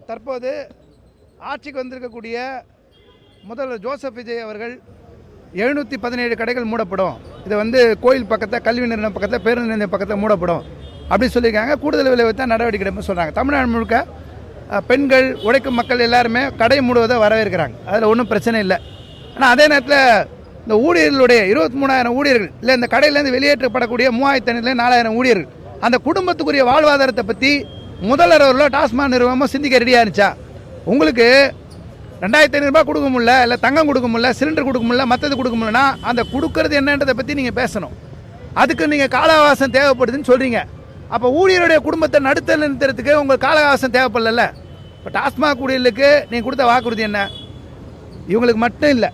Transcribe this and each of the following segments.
தற்போது ஆட்சிக்கு வந்திருக்கக்கூடிய முதல்வர் ஜோசப் விஜய் அவர்கள் 717 கடைகள் மூடப்படும், இது கோயில் பக்கத்தில், கல்வி நிறுவனம் பக்கத்தில், பேருந்து நிலையம் பக்கத்தில் மூடப்படும் அப்படின்னு சொல்லியிருக்காங்க. கூடுதல் விலை வைத்தா நடவடிக்கை எடுப்போம் சொல்கிறாங்க. தமிழ்நாடு முழுக்க பெண்கள், உழைக்கும் மக்கள் எல்லாருமே கடை மூடுவதை வரவேற்கிறாங்க. அதில் ஒன்றும் பிரச்சனை இல்லை. ஆனால் அதே நேரத்தில் இந்த ஊழியர்களுடைய 23,000 ஊழியர்கள் இல்லை, இந்த கடையிலேருந்து வெளியேற்றப்படக்கூடிய 3,500 4,000 ஊழியர்கள், அந்த குடும்பத்துக்குரிய வாழ்வாதாரத்தை பற்றி முதல்வர் அவர்களோ டாஸ்மாக் நிறுவனமோ சிந்திக்க ரெடியாக இருந்துச்சா? உங்களுக்கு 2,500 ரூபாய் கொடுக்க முடியல, இல்லை தங்கம் கொடுக்க முடியல, சிலிண்டர் கொடுக்க முடியல, மற்றது கொடுக்க முடியலன்னா அந்த கொடுக்கறது என்னன்றதை பற்றி நீங்கள் பேசணும். அதுக்கு நீங்கள் கால அவகாசம் தேவைப்படுதுன்னு சொல்கிறீங்க. அப்போ ஊழியருடைய குடும்பத்தை நடுத்தல் நிறுத்துறதுக்கு உங்களுக்கு கால அவகாசம் தேவைப்படல. இப்போ டாஸ்மாக் ஊழியர்களுக்கு நீங்கள் கொடுத்த வாக்குறுதி என்ன? இவங்களுக்கு மட்டும் இல்லை,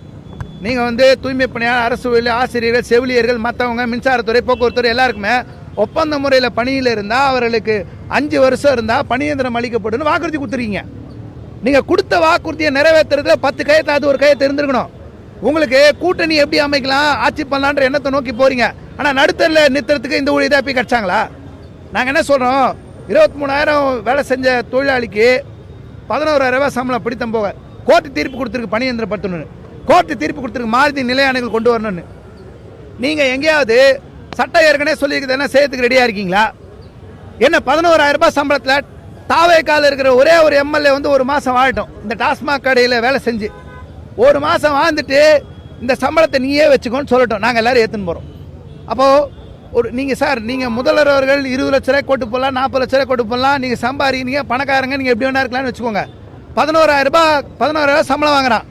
நீங்கள் தூய்மை பணியாளர், அரசு ஊழியர், ஆசிரியர்கள், செவிலியர்கள், மற்றவங்க, மின்சாரத்துறை, போக்குவரத்துறை எல்லாருக்குமே ஒப்பந்த முறையில் பணியில் இருந்தால் அவர்களுக்கு 5 வருஷம் இருந்தால் பணியந்திரம் அளிக்கப்படும் வாக்குறுதி கொடுத்துருக்கீங்க. நீங்கள் கொடுத்த வாக்குறுதியை நிறைவேற்றுறதுல 10 கையத்தை, அது ஒரு கையத்தை இருந்திருக்கணும். உங்களுக்கு கூட்டணி எப்படி அமைக்கலாம், ஆட்சி பண்ணலான்ற எண்ணத்தை நோக்கி போறீங்க. ஆனால் நடுத்தரில் நிறுத்துறதுக்கு இந்த ஊழியர் தான் போய் கிடைச்சாங்களா? நாங்கள் என்ன சொல்கிறோம், 23,000 வேலை செஞ்ச தொழிலாளிக்கு 11,000 ரூபாய் சம்பளம் பிடித்தம் போக கோர்ட்டு தீர்ப்பு கொடுத்துருக்கு பணியந்திரப்படுத்தணும்னு, கோர்ட்டு தீர்ப்பு கொடுத்துருக்கு மாருதி நிலையானங்கள் கொண்டு வரணும்னு. நீங்கள் எங்கேயாவது சட்டம் ஏற்கனவே சொல்லியிருக்குது, என்ன செய்யறதுக்கு ரெடியாக இருக்கீங்களா? என்ன 11,000 ரூபாய் சம்பளத்தில் தாவேக்கால இருக்கிற ஒரே ஒரு எம்எல்ஏ ஒரு மாதம் வாழட்டும், இந்த டாஸ்மாக் கடையில் வேலை செஞ்சு ஒரு மாதம் வாழ்ந்துட்டு இந்த சம்பளத்தை நீயே வச்சுக்கோன்னு சொல்லட்டும், நாங்கள் எல்லோரும் ஏற்றுன்னு போகிறோம். அப்போது நீங்கள் முதல்வர் அவர்கள் 20 லட்ச ரூபாய் கொட்டு போடலாம், 40 லட்ச ரூபாய் கொட்டு போடலாம், நீங்கள் சம்பாதிக்கிறீங்க, பணக்காரங்க, நீங்கள் எப்படி வேணா இருக்கலாம்னு வச்சுக்கோங்க. 11,000 ரூபாய் சம்பளம் வாங்குறான்,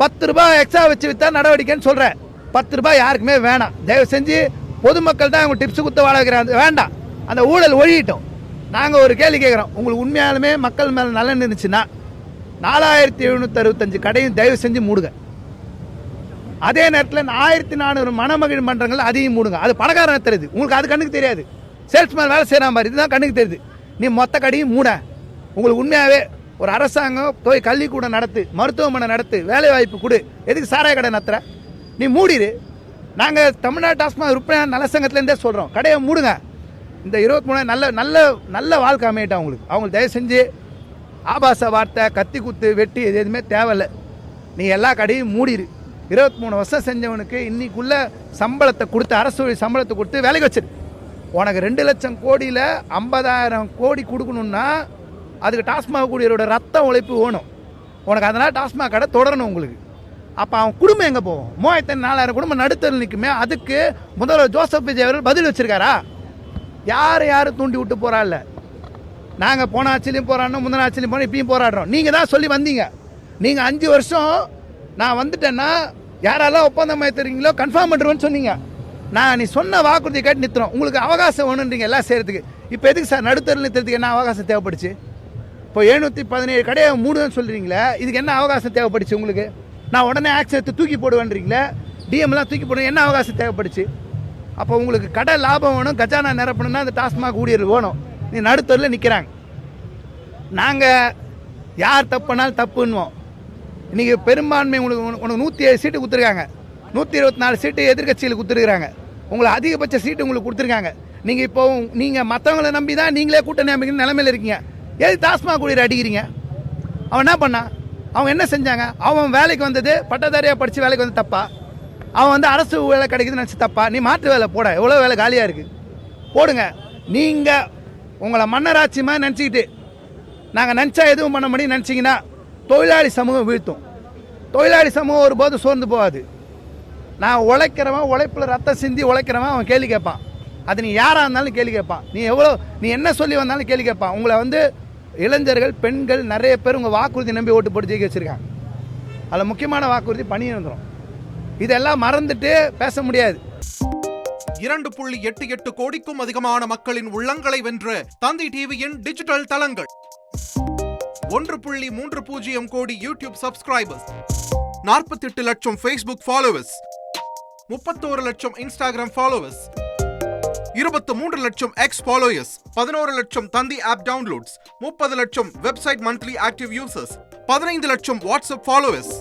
10 ரூபாய் எக்ஸ்ட்ரா வச்சு விற்றா நடவடிக்கைன்னு சொல்கிறேன். 10 ரூபாய் யாருக்குமே வேணாம். தயவு செஞ்சு பொதுமக்கள் தான் அவங்க டிப்ஸ் கொடுத்து வாழ வைக்கிறாங்க, வேண்டாம். அந்த ஊழல் ஒழியிட்டோம். நாங்கள் ஒரு கேள்வி கேட்குறோம், உங்களுக்கு உண்மையாலுமே மக்கள் மேலே நல்ல இருந்துச்சுன்னா 4,765 கடையும் தயவு செஞ்சு மூடுங்க. அதே நேரத்தில் 1,400 மணமகிழ் மன்றங்கள் அதையும் மூடுங்க. அது பணக்காரன் தெரியுது, உங்களுக்கு அது கண்ணுக்கு தெரியாது. சேல்ஸ்மேன் வேலை செய்கிற மாதிரி இதுதான் கண்ணுக்கு தெரியுது. நீ மொத்த கடையும் மூட. உங்களுக்கு உண்மையாகவே ஒரு அரசாங்கம் கல்விக்கூடம் நடத்து, மருத்துவமனை நடத்து, வேலை வாய்ப்பு கொடு. எதுக்கு சாராய கடை நடத்துகிற? நீ மூடிடு. நாங்கள் தமிழ்நாடு டாஸ்மாக் விற்பனையாளர் நல சங்கத்திலேருந்தே சொல்கிறோம், கடையை மூடுங்க. இந்த 23 நல்ல நல்ல நல்ல வாழ்க்கை அமையட்டும் அவங்களுக்கு தயவு செஞ்சு ஆபாச வார்த்தை, கத்தி குத்து, வெட்டி இது எதுவுமே தேவையில்லை. நீ எல்லா கடையும் மூடிடு. 23 வருஷம் செஞ்சவனுக்கு இன்னைக்குள்ள சம்பளத்தை கொடுத்து, அரசு சம்பளத்தை கொடுத்து வேலைக்கு வச்சிரு. உனக்கு 2 லட்சம் கோடியில் 50,000 கோடி கொடுக்கணும்னா அதுக்கு டாஸ்மாக் ஊழியரோட ரத்த உழைப்பு வேணும் உனக்கு. அதனால் டாஸ்மாக் கடை தொடரணும் உங்களுக்கு. அப்போ அவன் குடும்பம் எங்கே போகும்? 3,400 குடும்பம் நடுத்தல் நிற்குமே. அதுக்கு முதல்வர் ஜோசப் விஜய் அவர்கள் பதில் வச்சிருக்காரா? யார் தூண்டி விட்டு போகிறாள்? நாங்கள் போன ஆட்சிலையும் போராடணும், முந்தின ஆட்சிலையும் போனோம், இப்பயும் போராடுறோம். நீங்கள் தான் சொல்லி வந்தீங்க. நீங்கள் 5 வருஷம் நான் வந்துட்டேன்னா யாரெல்லாம் ஒப்பந்தம் ஏற்றுறீங்களோ கன்ஃபார்ம் பண்ணுறோன்னு சொன்னீங்க. நீ சொன்ன வாக்குறுதி கேட்டு நிறுத்துறோம். உங்களுக்கு அவகாசம் வேணுன்றீங்க எல்லாம் செய்கிறதுக்கு. இப்போ எதுக்கு சார் நடுத்தரில் நிறுத்துறதுக்கு என்ன அவகாசம் தேவைப்படுச்சு? இப்போ 717 கடையை மூடுன்னு சொல்கிறீங்களே, இதுக்கு என்ன அவகாசம் தேவைப்படுச்சு உங்களுக்கு? நான் உடனே ஆக்ஷன் எடுத்து தூக்கி போடுவேன்றீங்களே, டிஎம்லாம் தூக்கி போடுவேன், என்ன அவகாசம் தேவைப்படுச்சு? அப்போ உங்களுக்கு கடை லாபம் வேணும், கஜானா நிரப்பணும்னா அந்த டாஸ்மாக் ஊழியர்கள் வேணும். நீ நடுத்தரில் நிற்கிறாங்க. நாங்கள் யார் தப்புனாலும் தப்புன்னுவோம். இன்றைக்கி பெரும்பான்மை உனக்கு 107 சீட்டு கொடுத்துருக்காங்க, 124 சீட்டு எதிர்கட்சியில் கொடுத்துருக்குறாங்க. உங்களுக்கு அதிகபட்ச சீட்டு உங்களுக்கு கொடுத்துருக்காங்க. நீங்கள் மற்றவங்களை நம்பி தான் நீங்களே கூட்டணி அமைக்கிற நிலைமையில் இருக்கீங்க. எது டாஸ்மாக் ஊழியர் அடிக்கிறீங்க? அவன் என்ன பண்ணான்? அவங்க என்ன செஞ்சாங்க? அவன் வேலைக்கு வந்தது பட்டதாரியாக படித்து வேலைக்கு வந்து தப்பா? அவன் அரசு வேலை கிடைக்குதுன்னு நினச்சி தப்பா? நீ மாற்று வேலை போட, எவ்வளோ வேலை காலியாக இருக்குது, போடுங்க. நீங்கள் உங்களை மன்னராட்சி மாதிரி நினச்சிக்கிட்டு நாங்கள் நினச்சா எதுவும் பண்ண முடியும் நினச்சிங்கன்னா தொழிலாளி சமூகம் வீழ்த்தும். தொழிலாளி சமூகம் ஒருபோது சோர்ந்து போகாது. நான் உழைக்கிறவன், உழைப்பில் ரத்தம் சிந்தி உழைக்கிறவன் அவன் கேள்வி கேட்பான். அது நீ யாராக இருந்தாலும் கேள்வி கேட்பான். நீ என்ன சொல்லி வந்தாலும் கேள்வி கேட்பான். உங்களை இளைஞர்கள், பெண்கள் நிறைய பேர் உங்கள் வாக்குறுதி நம்பி ஓட்டு போட்டு ஜெயிக்க வச்சுருக்காங்க. அதில் முக்கியமான வாக்குறுதி பணியந்திரம். இதெல்லாம் மறந்துட்டு பேச முடியாது. 2.88 கோடிக்கும் அதிகமான மக்களின் உள்ளங்களை வென்ற தந்தி டிவியின் டிஜிட்டல் தளங்கள், 1.30 கோடி யூடியூப் சப்ஸ்கிரைபர்ஸ், 48 லட்சம் Facebook ஃபாலோவர்ஸ், 31 லட்சம் Instagram ஃபாலோவர்ஸ், 23 லட்சம் X ஃபாலோயர்ஸ், 11 லட்சம் தந்தி ஆப் டவுன்லோட்ஸ், 30 லட்சம் வெப்சைட் மந்த்லி ஆக்டிவ் யூசர்ஸ், 15 லட்சம் வாட்ஸ்அப் ஃபாலோவர்ஸ்.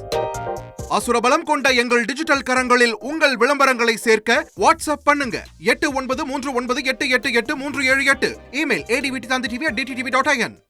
அசுரபலம் கொண்ட எங்கள் டிஜிட்டல் கரங்களில் உங்கள் விளம்பரங்களை சேர்க்க வாட்ஸ்அப் பண்ணுங்க 8939888378. Email advtv@dttv.in.